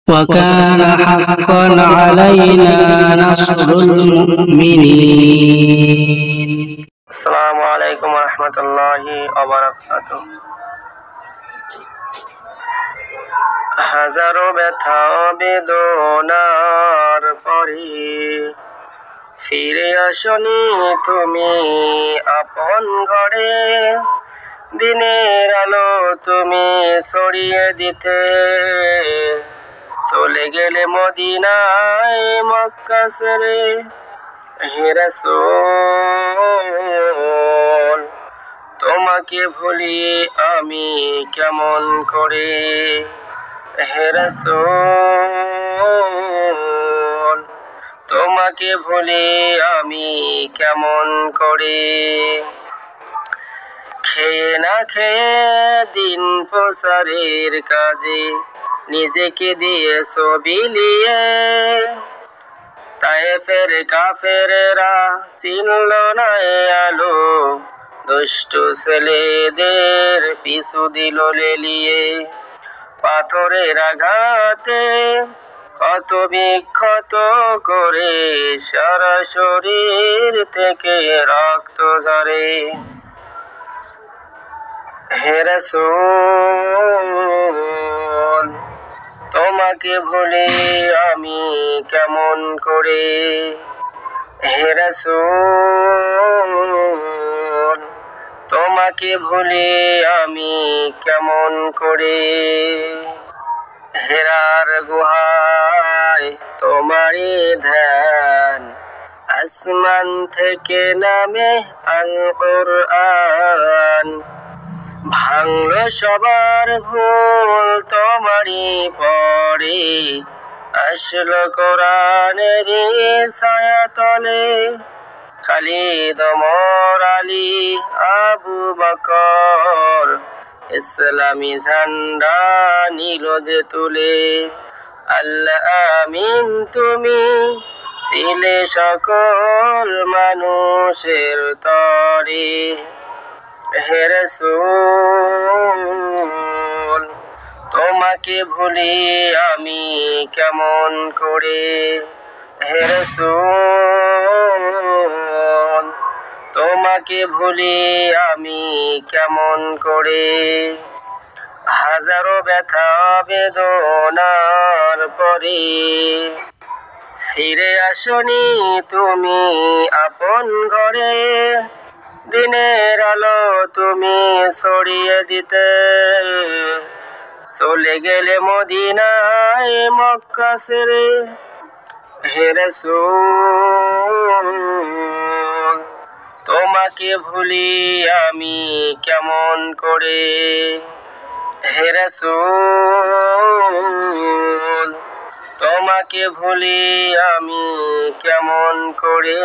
وكان حقا علينا نصر المؤمنين. السلام عليكم ورحمة الله وبركاته. হাজারো ব্যথা বেদনার পরে ফিরে আসনি তুমি আপন ঘরে, দিনের আলো তুমি ছড়িয়ে দিতে চলে গেলে মদিনায় মক্কা ছেড়ে। হে রাসূল তোমাকে ভুলি আমি কেমন করে, হে রাসূল তোমাকে ভুলি আমি কেমন করে। খেয়ে না খেয়ে দিন প্রচারের কাজে নিজেকে দিয়েছো বিলিয়ে, তায়েফের কাফেরেরা চিনল না আলো, দুষ্ট ছেলেদের পিছু দিল লেলিয়ে। পাথরের আঘাতে কত বিক্ষত করে সারা শরীর থেকে রক্ত ঝরে। হে রাসূল তোমাকে ভুলি আমি কেমন করে, হে রাসূল তোমাকে ভুলি আমি কেমন করে। হেরার গুহায় তোমারই ধ্যান, আসমান থেকে নামে আল কুরআন, ভাঙলো সবার ভুল তোমারই পরে, আসলো কোরআনেরই ছায়াতলে। খালিদ ওমর আলী আবু বকর ইসলামী ঝান্ডা নিল যে তুলে, আল্লাহ আমিন তুমি ছিলে সকল মানুষের তরে। হে রাসূল তোমাকে ভুলি আমি কেমন করে, হে রাসূল তোমাকে ভুলি আমি কেমন করে। হাজারো ব্যথা বেদনার পরে ফিরে আসনি তুমি আপন ঘরে, দিনের আলো তুমি ছড়িয়ে দিতে চলে গেলে মদিনায় মক্কা ছেড়ে। হে রাসূল তোমাকে ভুলি আমি কেমন করে, হে রাসূল তোমাকে ভুলি আমি কেমন করে।